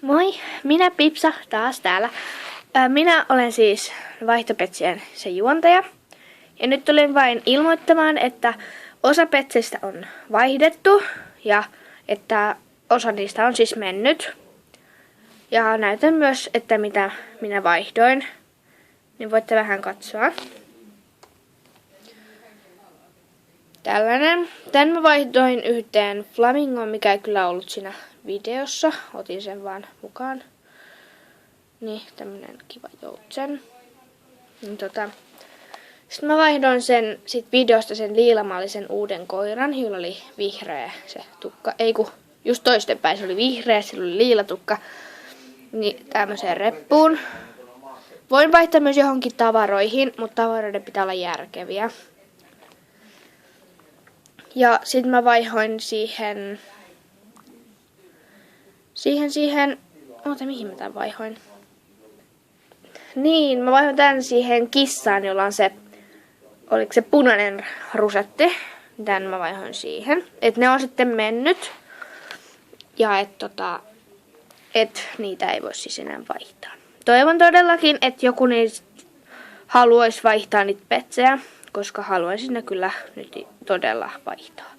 Moi, minä Pipsa taas täällä. Minä olen siis vaihtopetsien se juontaja. Ja nyt tulin vain ilmoittamaan, että osa petseistä on vaihdettu ja että osa niistä on siis mennyt. Ja näytän myös, että mitä minä vaihdoin. Niin voitte vähän katsoa. Tällainen. Tän mä vaihdoin yhteen flamingoon, mikä ei kyllä ollut siinä videossa. Otin sen vaan mukaan. Niin, tämmönen kiva joutsen. Niin, Sitten mä vaihdoin sen videosta sen liilamallisen uuden koiran, jolla oli vihreä se tukka. Ei kun, just toistenpäin se oli vihreä, sillä oli liilatukka. Niin tämmöiseen reppuun. Voin vaihtaa myös johonkin tavaroihin, mutta tavaroiden pitää olla järkeviä. Ja sitten mä vaihoin siihen... mihin mä tän vaihoin? Niin, mä vaihoin tän siihen kissaan, jolla on se... Oliko se punainen rusetti? Tän mä vaihoin siihen. Et ne on sitten mennyt. Ja et niitä ei voi siis enää vaihtaa. Toivon todellakin, että joku niistä haluaisi vaihtaa niitä petsejä, koska haluaisin ne kyllä nyt todella vaihtaa.